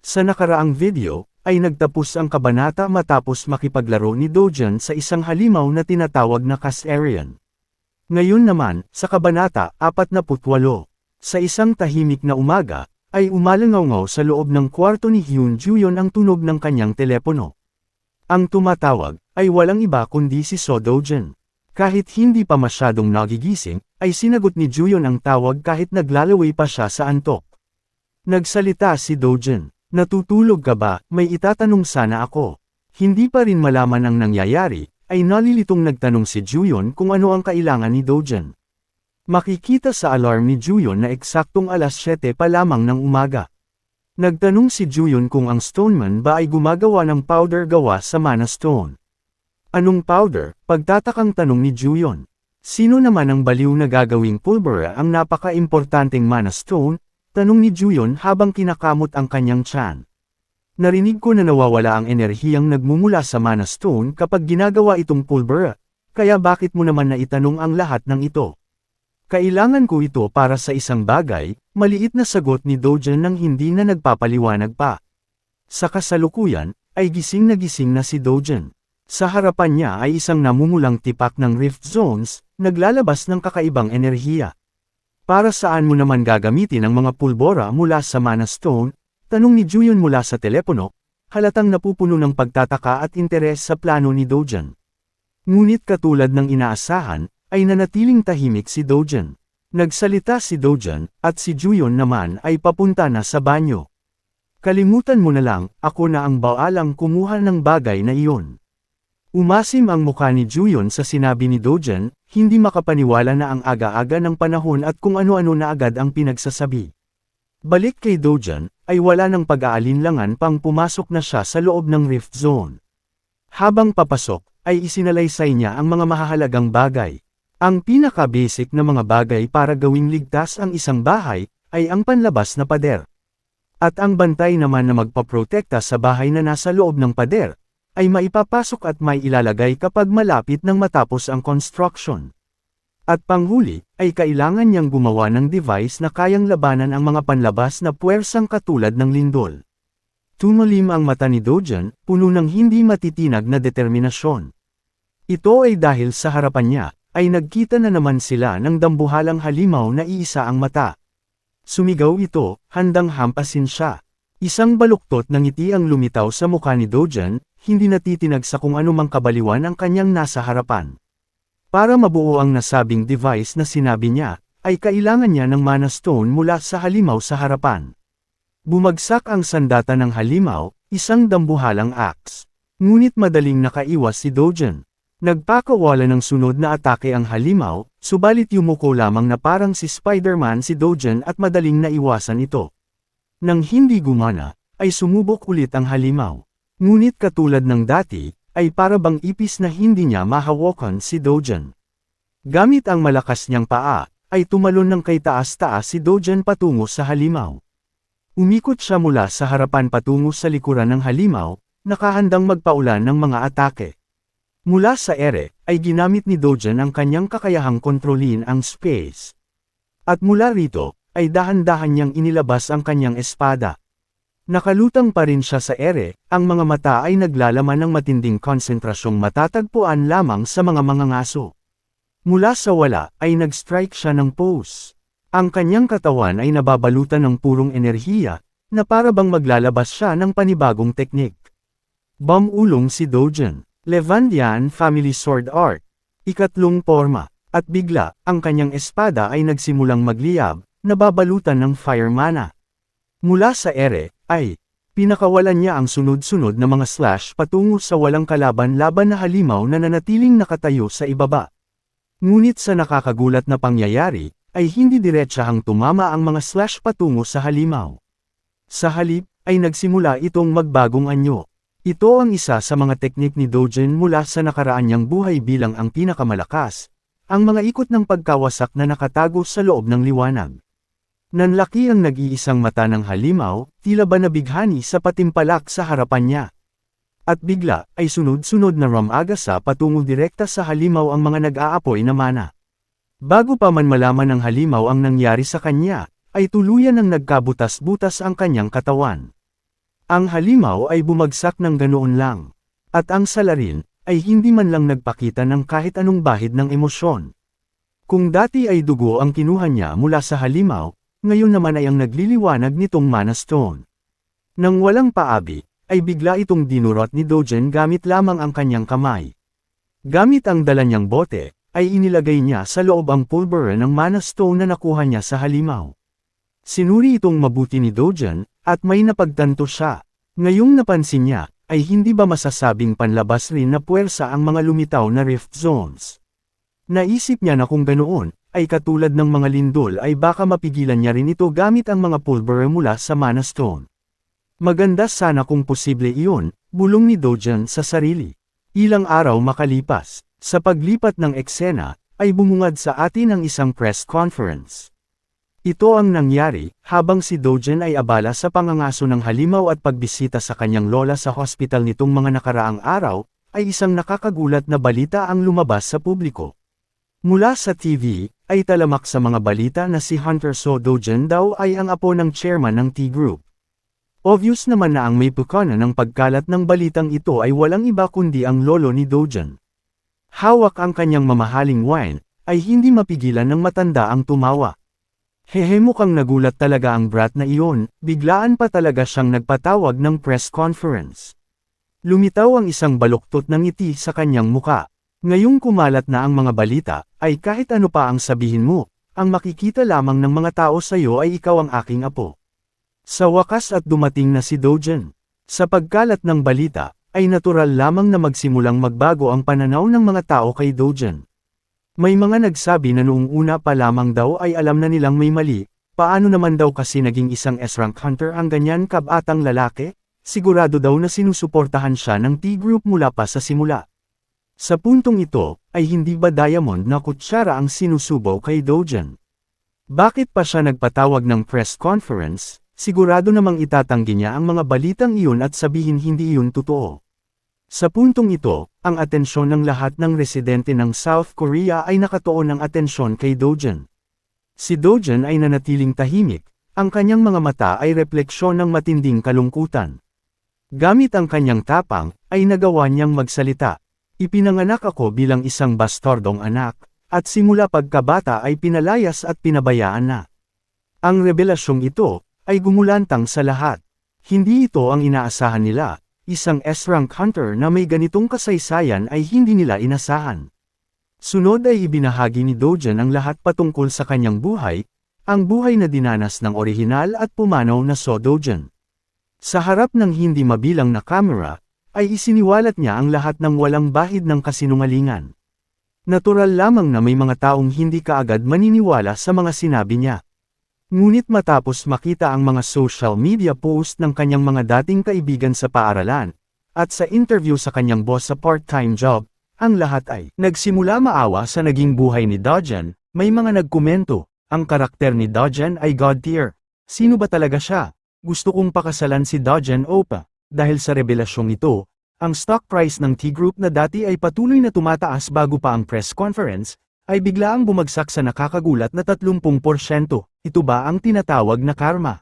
Sa nakaraang video, ay nagtapos ang kabanata matapos makipaglaro ni Dojan sa isang halimaw na tinatawag na Kasarean. Ngayon naman, sa kabanata 48, sa isang tahimik na umaga, ay umalangaw sa loob ng kwarto ni Hyun Juyeon ang tunog ng kanyang telepono. Ang tumatawag, ay walang iba kundi si So Dojan. Kahit hindi pa masyadong nagigising, ay sinagot ni Juyeon ang tawag kahit naglalaway pa siya sa antok. Nagsalita si Dojan. Natutulog ka ba? May itatanong sana ako. Hindi pa rin malaman ang nangyayari, ay nalilitong nagtanong si Juyeon kung ano ang kailangan ni Dojan. Makikita sa alarm ni Juyeon na eksaktong alas 7 pa lamang ng umaga. Nagtanong si Juyeon kung ang Stoneman ba ay gumagawa ng powder gawa sa Mana Stone. Anong powder? Pagtatakang tanong ni Juyeon. Sino naman ang baliw na gagawing pulbera ang napaka-importanteng Mana Stone? Tanong ni Juyeon habang kinakamot ang kanyang tiyan. Narinig ko na nawawala ang enerhiyang nagmumula sa Mana Stone kapag ginagawa itong pulbera, kaya bakit mo naman naitanong ang lahat ng ito? Kailangan ko ito para sa isang bagay, maliit na sagot ni Dojan nang hindi na nagpapaliwanag pa. Sa kasalukuyan, ay gising na si Dojan. Sa harapan niya ay isang namumulang tipak ng Rift Zones, naglalabas ng kakaibang enerhiya. Para saan mo naman gagamitin ang mga pulbora mula sa Mana Stone? Tanong ni Juyeon mula sa telepono, halatang napupuno ng pagtataka at interes sa plano ni Dojan. Ngunit katulad ng inaasahan, ay nanatiling tahimik si Dojan. Nagsalita si Dojan, at si Juyeon naman ay papunta na sa banyo. Kalimutan mo na lang, ako na ang baalang kumuha ng bagay na iyon. Umasim ang mukha ni Juyeon sa sinabi ni Dojan, hindi makapaniwala na ang aga-aga ng panahon at kung ano-ano na agad ang pinagsasabi. Balik kay Dojan, ay wala ng pag-aalinlangan pang pumasok na siya sa loob ng Rift Zone. Habang papasok, ay isinalaysay niya ang mga mahahalagang bagay. Ang pinaka-basic na mga bagay para gawing ligtas ang isang bahay, ay ang panlabas na pader. At ang bantay naman na magpaprotekta sa bahay na nasa loob ng pader, ay maipapasok at may ilalagay kapag malapit nang matapos ang construction. At panghuli, ay kailangan niyang gumawa ng device na kayang labanan ang mga panlabas na puwersang katulad ng lindol. Tumalim ang mata ni Dojan, puno ng hindi matitinag na determinasyon. Ito ay dahil sa harapan niya, ay nagkita na naman sila ng dambuhalang halimaw na iisa ang mata. Sumigaw ito, handang hampasin siya. Isang baluktot ng ngiti ang lumitaw sa mukha ni Dojan, hindi natitinag sa kung anumang kabaliwan ang kanyang nasa harapan. Para mabuo ang nasabing device na sinabi niya, ay kailangan niya ng Mana Stone mula sa halimaw sa harapan. Bumagsak ang sandata ng halimaw, isang dambuhalang axe. Ngunit madaling nakaiwas si Dojan. Nagpakawala ng sunod na atake ang halimaw, subalit yumuko lamang na parang si Spider-Man si Dojan at madaling naiwasan ito. Nang hindi gumana, ay sumubok ulit ang halimaw. Ngunit katulad ng dati, ay para bang ipis na hindi niya mahawakan si Dojan. Gamit ang malakas niyang paa, ay tumalon ng kay taas-taas si Dojan patungo sa halimaw. Umikot siya mula sa harapan patungo sa likuran ng halimaw, nakahandang magpaulan ng mga atake. Mula sa ere, ay ginamit ni Dojan ang kanyang kakayahang kontrolin ang space. At mula rito, ay dahan-dahan niyang inilabas ang kanyang espada. Nakalutang pa rin siya sa ere, ang mga mata ay naglalaman ng matinding konsentrasyong matatagpuan lamang sa mga mangangaso. Mula sa wala, ay nag-strike siya ng pose. Ang kanyang katawan ay nababalutan ng purong enerhiya, na para bang maglalabas siya ng panibagong teknik. Bumulong si Dojan. Levandian Family Sword Art. Ikatlong forma. At bigla, ang kanyang espada ay nagsimulang magliyab, nababalutan ng fire mana. Mula sa ere, ay pinakawalan niya ang sunod-sunod na mga slash patungo sa walang kalaban-laban na halimaw na nanatiling nakatayo sa ibaba. Ngunit sa nakakagulat na pangyayari, ay hindi diretsahang tumama ang mga slash patungo sa halimaw. Sa halip, ay nagsimula itong magbagong anyo. Ito ang isa sa mga teknik ni Dojan mula sa nakaraan niyang buhay bilang ang pinakamalakas, ang mga ikot ng pagkawasak na nakatago sa loob ng liwanag. Nanlaki ang nag-iisang mata ng halimaw, tila ba nabighani sa patimpalak sa harapan niya. At bigla, ay sunod-sunod na ramagasa patungo direkta sa halimaw ang mga nag-aapoy na mana. Bago pa man malaman ng halimaw ang nangyari sa kanya, ay tuluyan ang nagkabutas-butas ang kanyang katawan. Ang halimaw ay bumagsak ng ganoon lang. At ang salarin, ay hindi man lang nagpakita ng kahit anong bahid ng emosyon. Kung dati ay dugo ang kinuha niya mula sa halimaw, ngayon naman ay ang nagliliwanag nitong Mana Stone. Nang walang paabi, ay bigla itong dinurot ni Dogen gamit lamang ang kanyang kamay. Gamit ang dala niyang bote, ay inilagay niya sa loob ang pulbura ng Mana Stone na nakuha niya sa halimaw. Sinuri itong mabuti ni Dogen, at may napagtanto siya. Ngayong napansin niya, ay hindi ba masasabing panlabas rin na puwersa ang mga lumitaw na rift zones? Naisip niya na kung ganoon, ay katulad ng mga lindol ay baka mapigilan niya rin ito gamit ang mga pulbura mula sa Mana Stone. Maganda sana kung posible iyon, bulong ni Dogen sa sarili. Ilang araw makalipas, sa paglipat ng eksena, ay bumungad sa atin ang isang press conference. Ito ang nangyari, habang si Dogen ay abala sa pangangaso ng halimaw at pagbisita sa kanyang lola sa hospital nitong mga nakaraang araw, ay isang nakakagulat na balita ang lumabas sa publiko. Mula sa TV, ay talamak sa mga balita na si Hunter So Dogen daw ay ang apo ng chairman ng T-Group. Obvious naman na ang may pukana ng pagkalat ng balitang ito ay walang iba kundi ang lolo ni Dogen. Hawak ang kanyang mamahaling wine, ay hindi mapigilan ng matanda ang tumawa. Hehe, mukhang nagulat talaga ang brat na iyon, biglaan pa talaga siyang nagpatawag ng press conference. Lumitaw ang isang baluktot ng ngiti sa kanyang muka. Ngayong kumalat na ang mga balita, ay kahit ano pa ang sabihin mo, ang makikita lamang ng mga tao sa iyo ay ikaw ang aking apo. Sa wakas at dumating na si Dogen. Sa pagkalat ng balita, ay natural lamang na magsimulang magbago ang pananaw ng mga tao kay Dogen. May mga nagsabi na noong una pa lamang daw ay alam na nilang may mali, paano naman daw kasi naging isang S-rank hunter ang ganyan kabatang lalaki? Sigurado daw na sinusuportahan siya ng T-Group mula pa sa simula. Sa puntong ito, ay hindi ba Diamond na kutsara ang sinusubaw kay Dogen? Bakit pa siya nagpatawag ng press conference? Sigurado namang itatanggi niya ang mga balitang iyon at sabihin hindi iyon totoo. Sa puntong ito, ang atensyon ng lahat ng residente ng South Korea ay nakatuon ng atensyon kay Dogen. Si Dogen ay nanatiling tahimik, ang kanyang mga mata ay refleksyon ng matinding kalungkutan. Gamit ang kanyang tapang, ay nagawa niyang magsalita. Ipinanganak ako bilang isang bastardong anak, at simula pagkabata ay pinalayas at pinabayaan na. Ang revelasyong ito, ay gumulantang sa lahat. Hindi ito ang inaasahan nila. Isang S-rank hunter na may ganitong kasaysayan ay hindi nila inasahan. Sunod ay ibinahagi ni Dogen ang lahat patungkol sa kanyang buhay, ang buhay na dinanas ng orihinal at pumanaw na So Dogen. Sa harap ng hindi mabilang na kamera, ay isiniwalat niya ang lahat ng walang bahid ng kasinungalingan. Natural lamang na may mga taong hindi kaagad maniniwala sa mga sinabi niya. Ngunit matapos makita ang mga social media post ng kanyang mga dating kaibigan sa paaralan, at sa interview sa kanyang boss sa part-time job, ang lahat ay nagsimula maawa sa naging buhay ni Dogen. May mga nagkomento, ang karakter ni Dogen ay God tier. Sino ba talaga siya? Gusto kong pakasalan si Dogen Opa. Dahil sa revelasyong ito, ang stock price ng T-Group na dati ay patuloy na tumataas bago pa ang press conference, ay biglaang bumagsak sa nakakagulat na 30%. Ito ba ang tinatawag na karma?